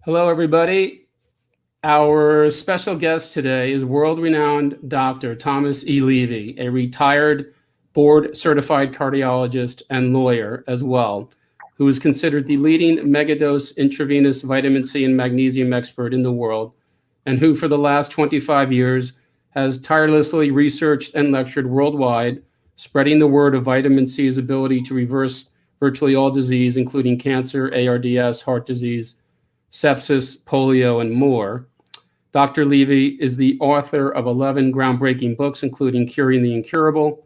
Hello, everybody. Our special guest today is world-renowned Dr. Thomas E. Levy, a retired board-certified cardiologist and lawyer as well, who is considered the leading megadose intravenous vitamin C and magnesium expert in the world, and who for the last 25 years has tirelessly researched and lectured worldwide, spreading the word of vitamin C's ability to reverse virtually all disease, including cancer, ARDS, heart disease, sepsis, polio, and more. Dr. Levy is the author of 11 groundbreaking books, including Curing the Incurable,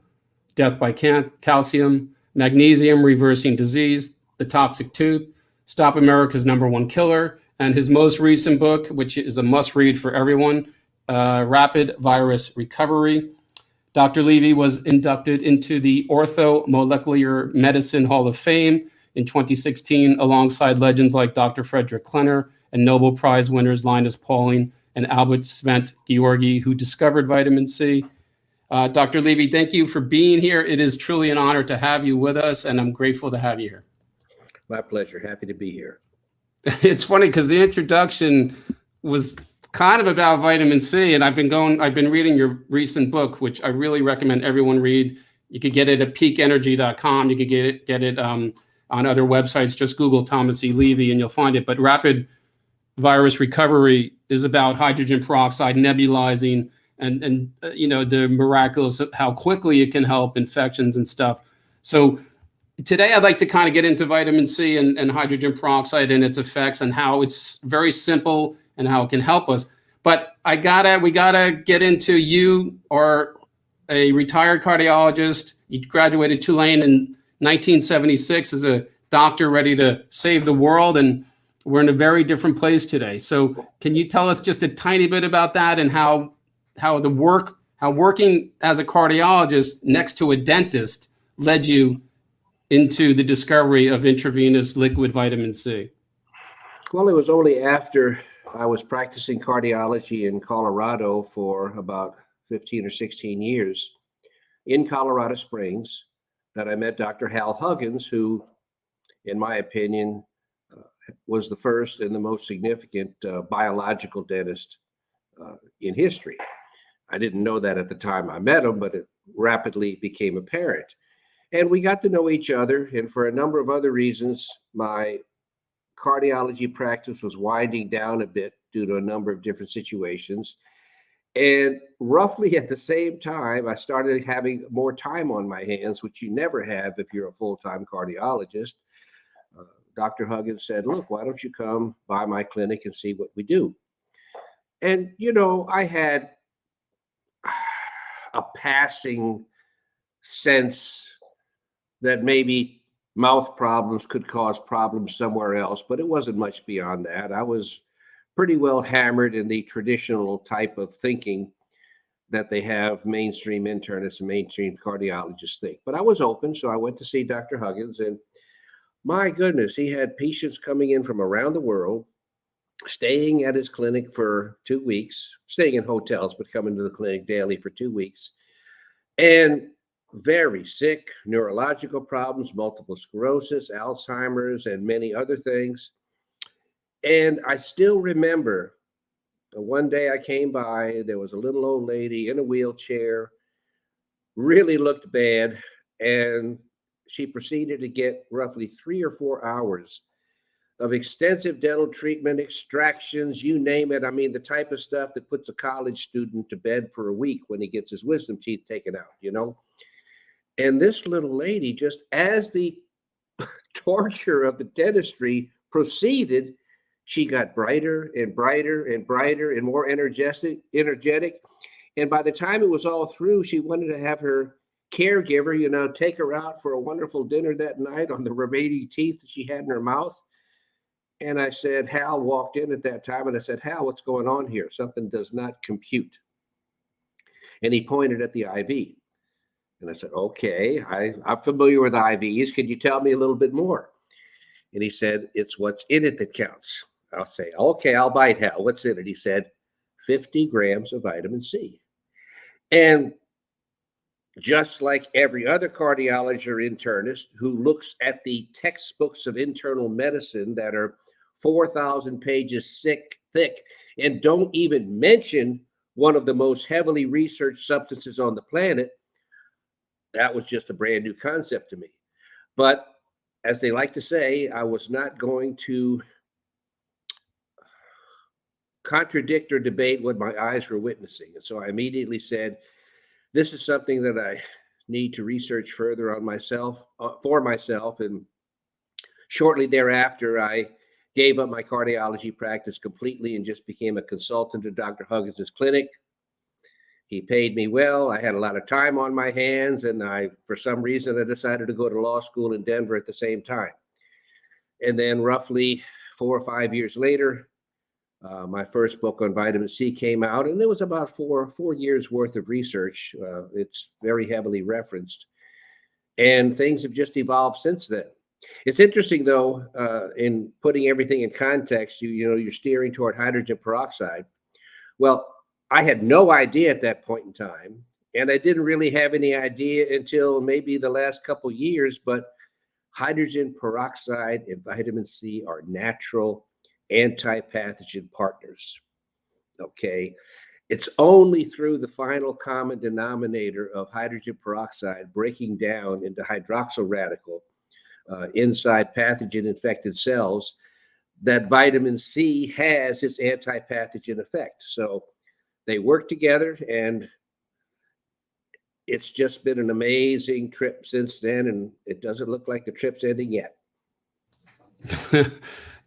Death by Calcium, Magnesium Reversing Disease, The Toxic Tooth, Stop America's #1 Killer, and his most recent book, which is a must-read for everyone, Rapid Virus Recovery. Dr. Levy was inducted into the Orthomolecular Medicine Hall of Fame in 2016, alongside legends like Dr. Frederick Klenner and Nobel Prize winners Linus Pauling and Albert Svent Georgi, who discovered vitamin C. Dr. Levy, thank you for being here. It is truly an honor to have you with us, and I'm grateful to have you here. My pleasure. Happy to be here. It's funny because the introduction was kind of about vitamin C, and I've been reading your recent book, which I really recommend everyone read. You could get it at peakenergy.com. You could get it on other websites. Just Google Thomas E. Levy and you'll find it. But Rapid Virus Recovery is about hydrogen peroxide nebulizing and the miraculous of how quickly it can help infections and stuff. So today I'd like to kind of get into vitamin C and hydrogen peroxide and its effects and how it's very simple and how it can help us. But we gotta get into, you are a retired cardiologist. You graduated Tulane in 1976 as a doctor ready to save the world, and we're in a very different place today. So can you tell us just a tiny bit about that and how working as a cardiologist next to a dentist led you into the discovery of intravenous liquid vitamin C? Well, it was only after I was practicing cardiology in Colorado for about 15 or 16 years in Colorado Springs that I met Dr. Hal Huggins, who, in my opinion, was the first and the most significant biological dentist in history. I didn't know that at the time I met him, but it rapidly became apparent. And we got to know each other, and for a number of other reasons, my cardiology practice was winding down a bit due to a number of different situations. And roughly at the same time, I started having more time on my hands, which you never have if you're a full-time cardiologist. Dr. Huggins said, "Look, why don't you come by my clinic and see what we do?" And, I had a passing sense that maybe mouth problems could cause problems somewhere else, but it wasn't much beyond that. I was pretty well hammered in the traditional type of thinking that they have mainstream internists and mainstream cardiologists think. But I was open, so I went to see Dr. Huggins, and my goodness, he had patients coming in from around the world, staying at his clinic for 2 weeks, staying in hotels, but coming to the clinic daily for 2 weeks, and very sick, neurological problems, multiple sclerosis, Alzheimer's, and many other things. And I still remember one day I came by, there was a little old lady in a wheelchair, really looked bad, and she proceeded to get roughly 3 or 4 hours of extensive dental treatment, extractions, you name it. I mean, the type of stuff that puts a college student to bed for a week when he gets his wisdom teeth taken out. And this little lady, just as the torture of the dentistry proceeded, she got brighter and brighter and brighter and more energetic. And by the time it was all through, she wanted to have her caregiver, take her out for a wonderful dinner that night on the remaining teeth that she had in her mouth. And I said, Hal walked in at that time, and I said, "Hal, what's going on here? Something does not compute." And he pointed at the IV. And I said, "Okay, I'm familiar with IVs. Can you tell me a little bit more?" And he said, "It's what's in it that counts." I'll say, "Okay, I'll bite, Hal. What's in it?" He said, 50 grams of vitamin C. And just like every other cardiologist or internist who looks at the textbooks of internal medicine that are 4,000 pages thick, and don't even mention one of the most heavily researched substances on the planet, that was just a brand new concept to me. But as they like to say, I was not going to contradict or debate what my eyes were witnessing. And so I immediately said, this is something that I need to research further on myself, for myself. And shortly thereafter, I gave up my cardiology practice completely and just became a consultant at Dr. Huggins' clinic. He paid me well. I had a lot of time on my hands, and for some reason, I decided to go to law school in Denver at the same time. And then roughly 4 or 5 years later, my first book on vitamin C came out, and it was about four years worth of research. It's very heavily referenced, and things have just evolved since then. It's interesting, though, in putting everything in context, you're steering toward hydrogen peroxide. Well, I had no idea at that point in time, and I didn't really have any idea until maybe the last couple years, but hydrogen peroxide and vitamin C are natural anti-pathogen partners. Okay. It's only through the final common denominator of hydrogen peroxide breaking down into hydroxyl radical inside pathogen infected cells that vitamin C has its anti-pathogen effect. So they work together, and it's just been an amazing trip since then, and it doesn't look like the trip's ending yet.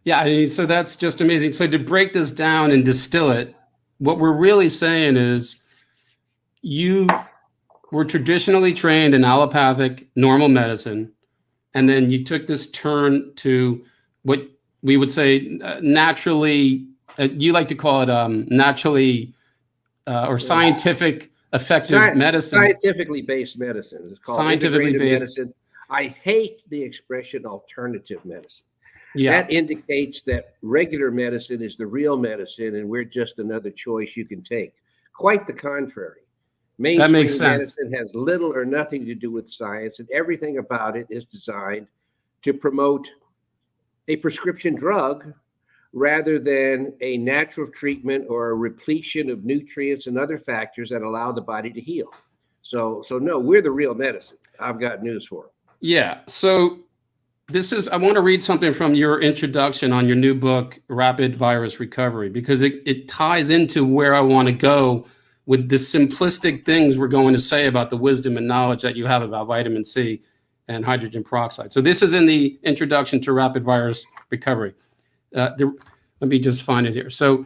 Yeah, I mean, so that's just amazing. So to break this down and distill it, what we're really saying is you were traditionally trained in allopathic normal medicine, and then you took this turn to what we would say naturally, you like to call it naturally or scientific effective medicine. Scientifically based medicine. It's called scientifically based medicine. I hate the expression alternative medicine. Yeah. That indicates that regular medicine is the real medicine, and we're just another choice you can take. Quite the contrary. Mainstream medicine has little or nothing to do with science, and everything about it is designed to promote a prescription drug rather than a natural treatment or a repletion of nutrients and other factors that allow the body to heal. So no, we're the real medicine. I've got news for it. Yeah. So I want to read something from your introduction on your new book, Rapid Virus Recovery, because it ties into where I want to go with the simplistic things we're going to say about the wisdom and knowledge that you have about vitamin C and hydrogen peroxide. So this is in the introduction to Rapid Virus Recovery. Let me just find it here. So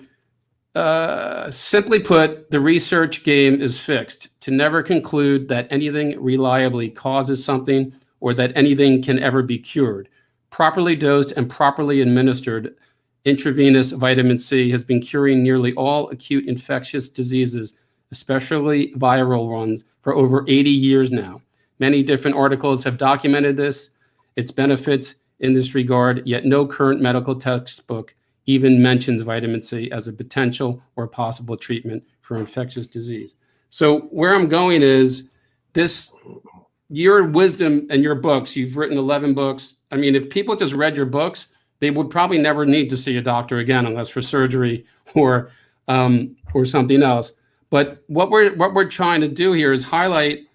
simply put, the research game is fixed to never conclude that anything reliably causes something or that anything can ever be cured. Properly dosed and properly administered intravenous vitamin C has been curing nearly all acute infectious diseases, especially viral ones, for over 80 years now. Many different articles have documented its benefits in this regard, yet no current medical textbook even mentions vitamin C as a potential or possible treatment for infectious disease. So where I'm going is your wisdom and your books, you've written 11 books. I mean, if people just read your books, they would probably never need to see a doctor again unless for surgery or something else. But what we're trying to do here is highlight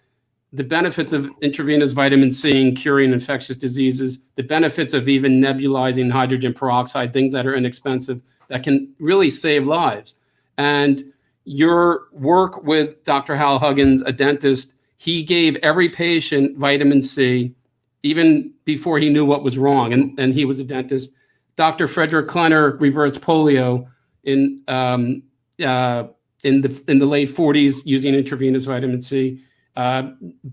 the benefits of intravenous vitamin C in curing infectious diseases, the benefits of even nebulizing hydrogen peroxide, things that are inexpensive that can really save lives. And your work with Dr. Hal Huggins, a dentist, he gave every patient vitamin C, even before he knew what was wrong, and he was a dentist. Dr. Frederick Klenner reversed polio in the late 40s using intravenous vitamin C.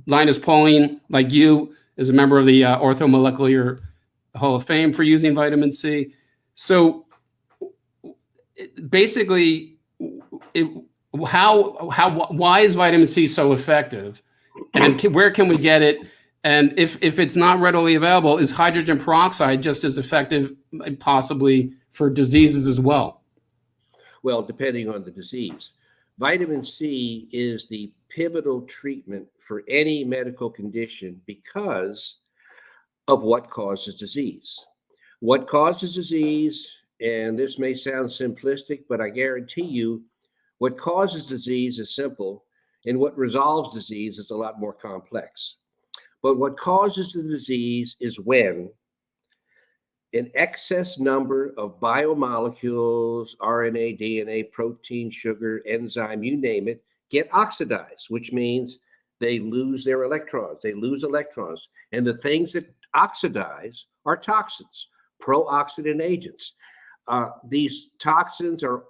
Linus Pauling, like you, is a member of the Orthomolecular Hall of Fame for using vitamin C. So basically, why is vitamin C so effective? And where can we get it? And if it's not readily available, is hydrogen peroxide just as effective, possibly for diseases as well? Well, depending on the disease. Vitamin C is the pivotal treatment for any medical condition because of what causes disease. What causes disease And this may sound simplistic, but I guarantee you what causes disease is simple, and what resolves disease is a lot more complex. But what causes the disease is when an excess number of biomolecules, RNA, DNA, protein, sugar, enzyme, you name it, get oxidized, which means they lose their electrons. They lose electrons. And the things that oxidize are toxins, pro-oxidant agents. These toxins are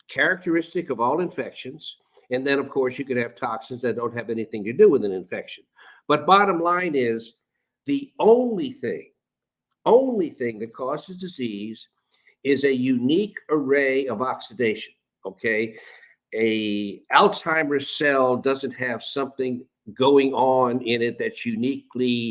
characteristic of all infections. And then, of course, you can have toxins that don't have anything to do with an infection. But bottom line is, the only thing that causes disease is a unique array of oxidation, okay? A Alzheimer's cell doesn't have something going on in it that's uniquely